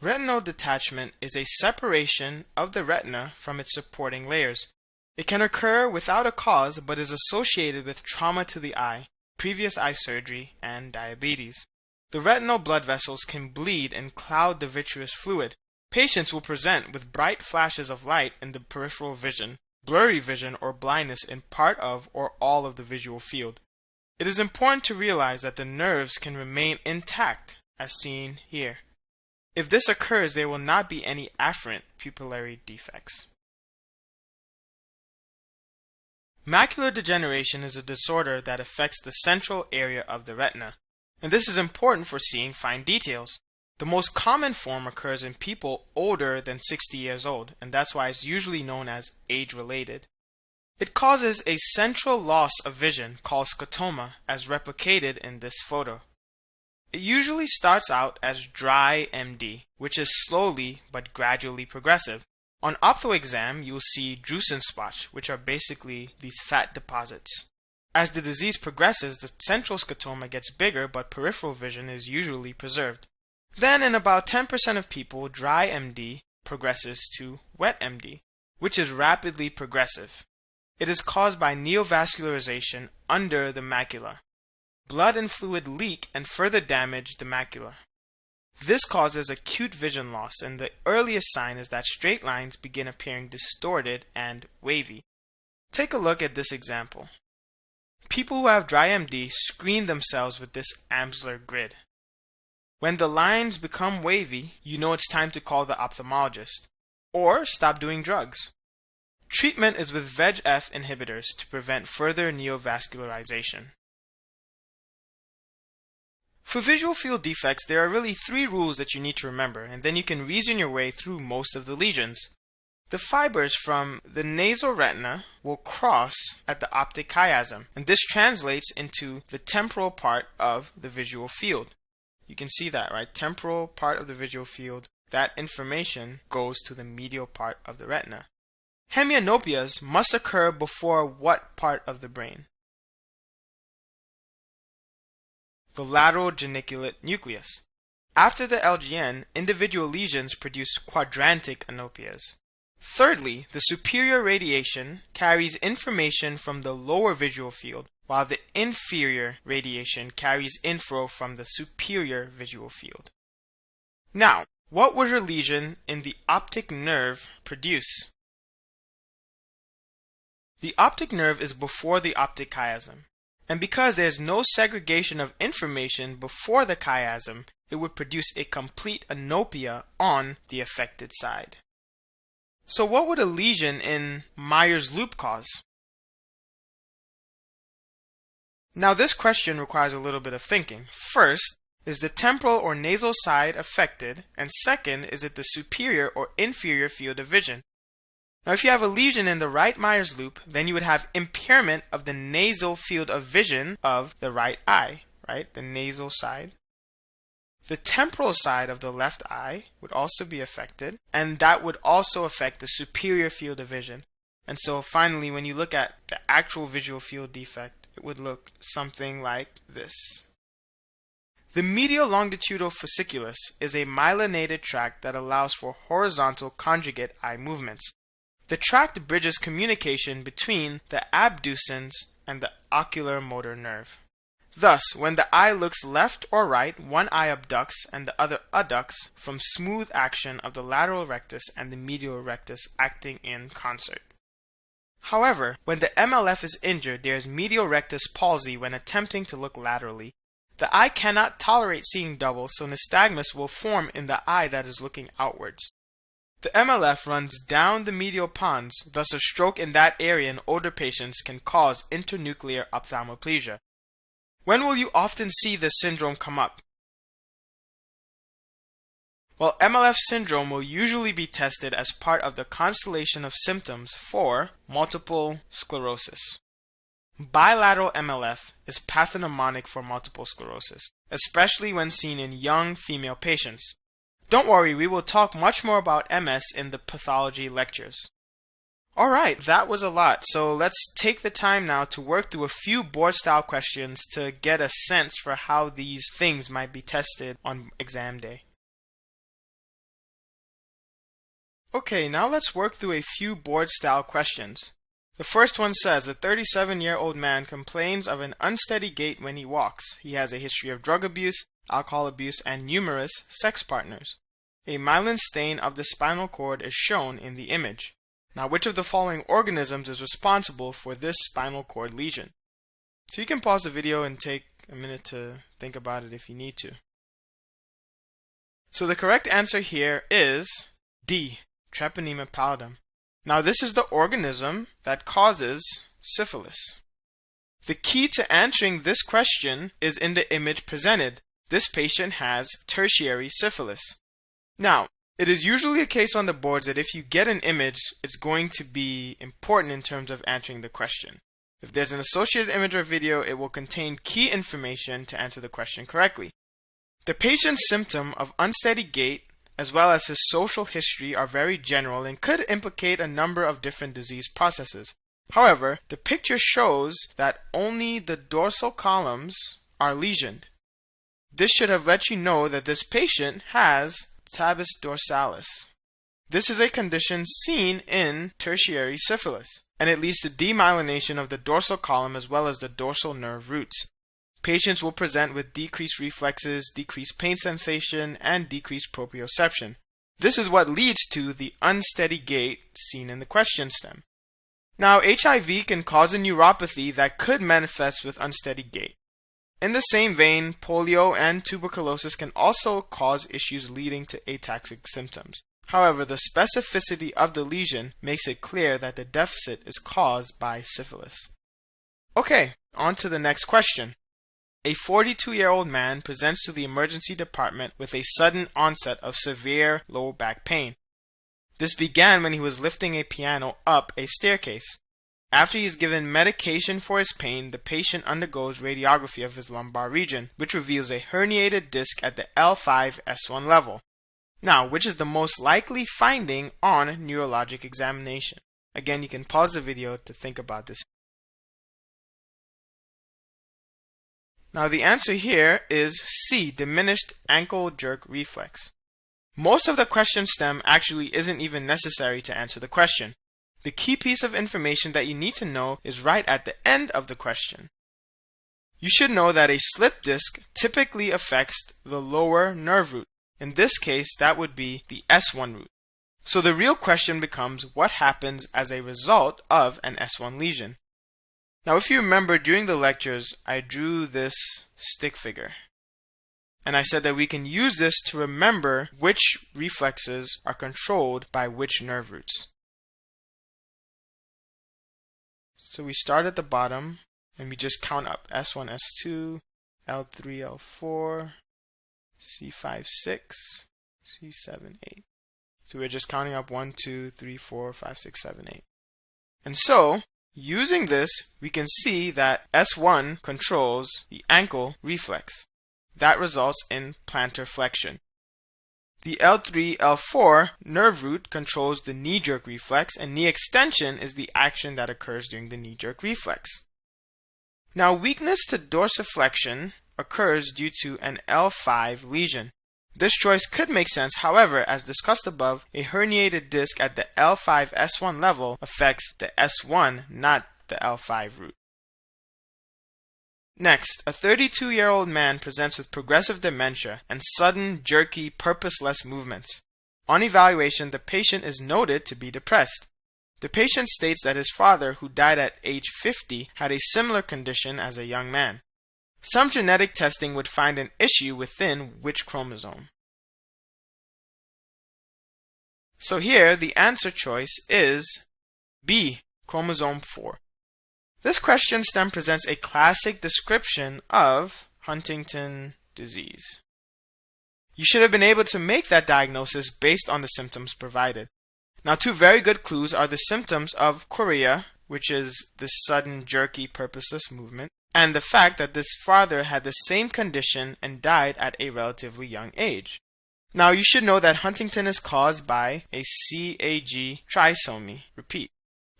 Retinal detachment is a separation of the retina from its supporting layers. It can occur without a cause but is associated with trauma to the eye, previous eye surgery, and diabetes. The retinal blood vessels can bleed and cloud the vitreous fluid. Patients will present with bright flashes of light in the peripheral vision, blurry vision or blindness in part of or all of the visual field. It is important to realize that the nerves can remain intact, as seen here. If this occurs, there will not be any afferent pupillary defects. Macular degeneration is a disorder that affects the central area of the retina, and this is important for seeing fine details. The most common form occurs in people older than 60 years old, and that's why it's usually known as age-related. It causes a central loss of vision called scotoma, as replicated in this photo. It usually starts out as dry MD, which is slowly but gradually progressive. On ophtho exam, you'll see drusen spots, which are basically these fat deposits. As the disease progresses, the central scotoma gets bigger, but peripheral vision is usually preserved. Then, in about 10% of people, dry MD progresses to wet MD, which is rapidly progressive. It is caused by neovascularization under the macula. Blood and fluid leak and further damage the macula. This causes acute vision loss, and the earliest sign is that straight lines begin appearing distorted and wavy. Take a look at this example. People who have dry MD screen themselves with this Amsler grid. When the lines become wavy, you know it's time to call the ophthalmologist, or stop doing drugs. Treatment is with VEGF inhibitors to prevent further neovascularization. For visual field defects, there are really 3 rules that you need to remember, and then you can reason your way through most of the lesions. The fibers from the nasal retina will cross at the optic chiasm, and this translates into the temporal part of the visual field. You can see that, right? Temporal part of the visual field. That information goes to the medial part of the retina. Hemianopias must occur before what part of the brain? The lateral geniculate nucleus. After the LGN, individual lesions produce quadrantic anopias. Thirdly, the superior radiation carries information from the lower visual field, while the inferior radiation carries info from the superior visual field. Now, what would a lesion in the optic nerve produce? The optic nerve is before the optic chiasm, and because there's no segregation of information before the chiasm, it would produce a complete anopia on the affected side. So what would a lesion in Meyer's loop cause? Now this question requires a little bit of thinking. First, is the temporal or nasal side affected? And second, is it the superior or inferior field of vision? Now if you have a lesion in the right Meyer's loop, then you would have impairment of the nasal field of vision of the right eye, right? The nasal side. The temporal side of the left eye would also be affected, and that would also affect the superior field of vision. And so finally, when you look at the actual visual field defect, it would look something like this. The medial longitudinal fasciculus is a myelinated tract that allows for horizontal conjugate eye movements. The tract bridges communication between the abducens and the ocular motor nerve. Thus, when the eye looks left or right, one eye abducts and the other adducts from smooth action of the lateral rectus and the medial rectus acting in concert. However, when the MLF is injured, there is medial rectus palsy when attempting to look laterally. The eye cannot tolerate seeing double, so nystagmus will form in the eye that is looking outwards. The MLF runs down the medial pons, thus a stroke in that area in older patients can cause internuclear ophthalmoplegia. When will you often see this syndrome come up? Well, MLF syndrome will usually be tested as part of the constellation of symptoms for multiple sclerosis. Bilateral MLF is pathognomonic for multiple sclerosis, especially when seen in young female patients. Don't worry, we will talk much more about MS in the pathology lectures. Alright, that was a lot, so let's take the time now to work through a few board-style questions to get a sense for how these things might be tested on exam day. Okay, now let's work through a few board-style questions. The first one says, a 37-year-old man complains of an unsteady gait when he walks. He has a history of drug abuse, alcohol abuse, and numerous sex partners. A myelin stain of the spinal cord is shown in the image. Now, which of the following organisms is responsible for this spinal cord lesion? So you can pause the video and take a minute to think about it if you need to. So the correct answer here is D, Treponema pallidum. Now, this is the organism that causes syphilis. The key to answering this question is in the image presented. This patient has tertiary syphilis. Now, it is usually a case on the boards that if you get an image, it's going to be important in terms of answering the question. If there's an associated image or video, it will contain key information to answer the question correctly. The patient's symptom of unsteady gait as well as his social history are very general and could implicate a number of different disease processes. However, the picture shows that only the dorsal columns are lesioned. This should have let you know that this patient has tabes dorsalis. This is a condition seen in tertiary syphilis, and it leads to demyelination of the dorsal column as well as the dorsal nerve roots. Patients will present with decreased reflexes, decreased pain sensation, and decreased proprioception. This is what leads to the unsteady gait seen in the question stem. Now, HIV can cause a neuropathy that could manifest with unsteady gait. In the same vein, polio and tuberculosis can also cause issues leading to ataxic symptoms. However, the specificity of the lesion makes it clear that the deficit is caused by syphilis. Okay, on to the next question. A 42-year-old man presents to the emergency department with a sudden onset of severe lower back pain. This began when he was lifting a piano up a staircase. After he is given medication for his pain, the patient undergoes radiography of his lumbar region, which reveals a herniated disc at the L5-S1 level. Now, which is the most likely finding on neurologic examination? Again, you can pause the video to think about this. Now, the answer here is C, diminished ankle jerk reflex. Most of the question stem actually isn't even necessary to answer the question. The key piece of information that you need to know is right at the end of the question. You should know that a slip disc typically affects the lower nerve root. In this case, that would be the S1 root. So the real question becomes what happens as a result of an S1 lesion. Now, if you remember during the lectures, I drew this stick figure. And I said that we can use this to remember which reflexes are controlled by which nerve roots. So we start at the bottom and we just count up S1, S2, L3, L4, C5, 6, C7, 8. So we're just counting up 1, 2, 3, 4, 5, 6, 7, 8. And so, using this, we can see that S1 controls the ankle reflex. That results in plantar flexion. The L3, L4 nerve root controls the knee jerk reflex, and knee extension is the action that occurs during the knee jerk reflex. Now, weakness to dorsiflexion occurs due to an L5 lesion. This choice could make sense, however, as discussed above, a herniated disc at the L5-S1 level affects the S1, not the L5 root. Next, a 32-year-old man presents with progressive dementia and sudden, jerky, purposeless movements. On evaluation, the patient is noted to be depressed. The patient states that his father, who died at age 50, had a similar condition as a young man. Some genetic testing would find an issue within which chromosome? So here, the answer choice is B, chromosome 4. This question stem presents a classic description of Huntington disease. You should have been able to make that diagnosis based on the symptoms provided. Now, two very good clues are the symptoms of chorea, which is this sudden, jerky, purposeless movement, and the fact that this father had the same condition and died at a relatively young age. Now, you should know that Huntington is caused by a CAG trisomy repeat,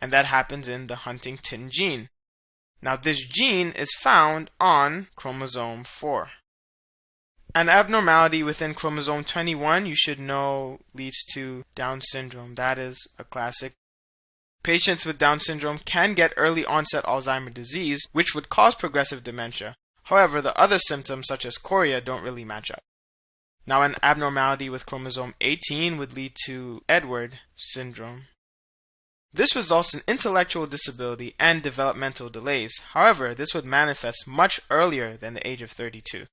and that happens in the Huntington gene. Now, this gene is found on chromosome 4. An abnormality within chromosome 21 you should know leads to Down syndrome. That is a classic. Patients with Down syndrome can get early onset Alzheimer's disease, which would cause progressive dementia. However, the other symptoms such as chorea don't really match up. Now, an abnormality with chromosome 18 would lead to Edward syndrome. This results in intellectual disability and developmental delays. However, this would manifest much earlier than the age of 32.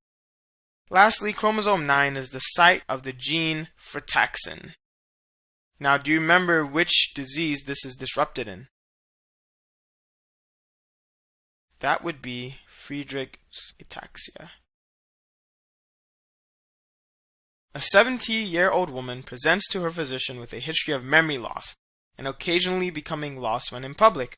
Lastly, chromosome 9 is the site of the gene frataxin. Now, do you remember which disease this is disrupted in? That would be Friedreich's ataxia. A 70-year-old woman presents to her physician with a history of memory loss and occasionally becoming lost when in public.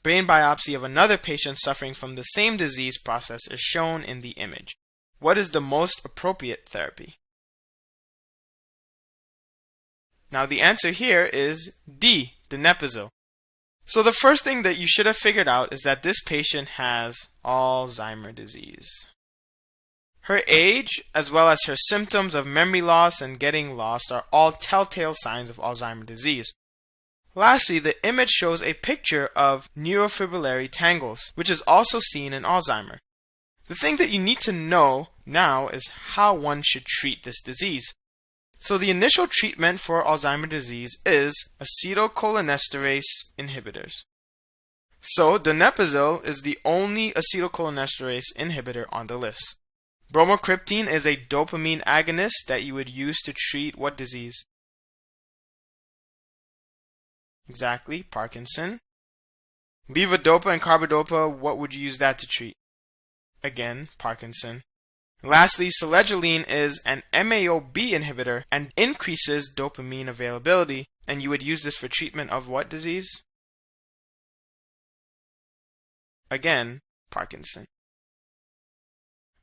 Brain biopsy of another patient suffering from the same disease process is shown in the image. What is the most appropriate therapy? Now the answer here is D, donepezil. So the first thing that you should have figured out is that this patient has Alzheimer's disease. Her age, as well as her symptoms of memory loss and getting lost, are all telltale signs of Alzheimer's disease. Lastly, the image shows a picture of neurofibrillary tangles, which is also seen in Alzheimer's. The thing that you need to know now is how one should treat this disease. So the initial treatment for Alzheimer's disease is acetylcholinesterase inhibitors. So donepezil is the only acetylcholinesterase inhibitor on the list. Bromocriptine is a dopamine agonist that you would use to treat what disease? Exactly, Parkinson. Levodopa and carbidopa, what would you use that to treat? Again, Parkinson. Lastly, selegiline is an MAO-B inhibitor and increases dopamine availability, and you would use this for treatment of what disease? Again, Parkinson.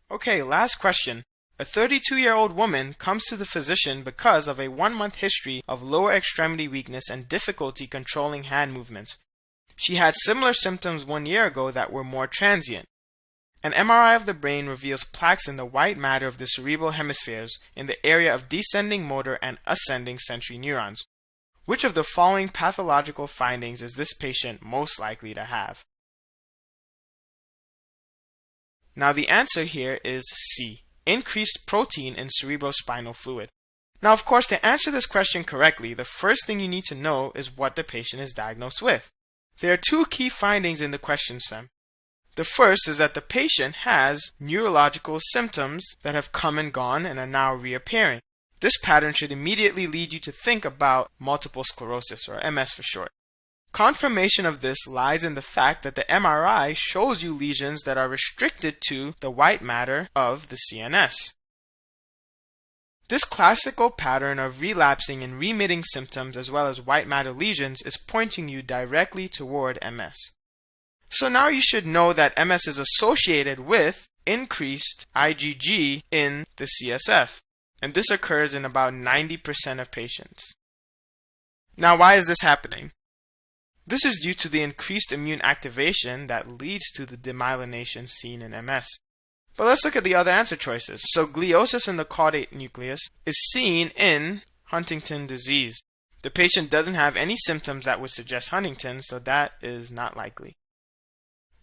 Okay, last question. A 32-year-old woman comes to the physician because of a 1-month history of lower extremity weakness and difficulty controlling hand movements. She had similar symptoms 1 year ago that were more transient. An MRI of the brain reveals plaques in the white matter of the cerebral hemispheres in the area of descending motor and ascending sensory neurons. Which of the following pathological findings is this patient most likely to have? Now the answer here is C, increased protein in cerebrospinal fluid. Now of course, to answer this question correctly, the first thing you need to know is what the patient is diagnosed with. There are 2 key findings in the question stem. The first is that the patient has neurological symptoms that have come and gone and are now reappearing. This pattern should immediately lead you to think about multiple sclerosis, or MS for short. Confirmation of this lies in the fact that the MRI shows you lesions that are restricted to the white matter of the CNS. This classical pattern of relapsing and remitting symptoms as well as white matter lesions is pointing you directly toward MS. So now you should know that MS is associated with increased IgG in the CSF, and this occurs in about 90% of patients. Now, why is this happening? This is due to the increased immune activation that leads to the demyelination seen in MS. But let's look at the other answer choices. So gliosis in the caudate nucleus is seen in Huntington's disease. The patient doesn't have any symptoms that would suggest Huntington, so that is not likely.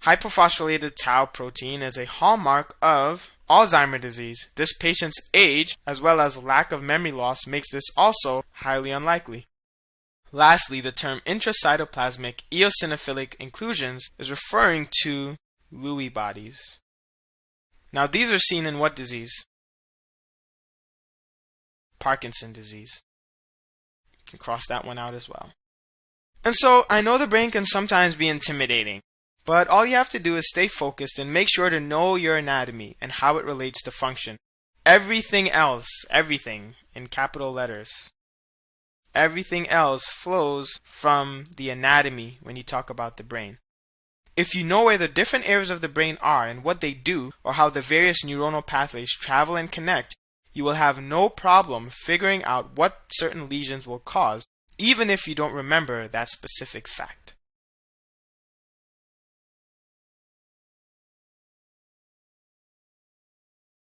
Hypophosphorylated tau protein is a hallmark of Alzheimer's disease. This patient's age, as well as lack of memory loss, makes this also highly unlikely. Lastly, the term intracytoplasmic eosinophilic inclusions is referring to Lewy bodies. Now these are seen in what disease? Parkinson's disease. You can cross that one out as well. And so I know the brain can sometimes be intimidating, but all you have to do is stay focused and make sure to know your anatomy and how it relates to function. Everything else, everything in capital letters, everything else flows from the anatomy when you talk about the brain. If you know where the different areas of the brain are and what they do, or how the various neuronal pathways travel and connect, you will have no problem figuring out what certain lesions will cause, even if you don't remember that specific fact.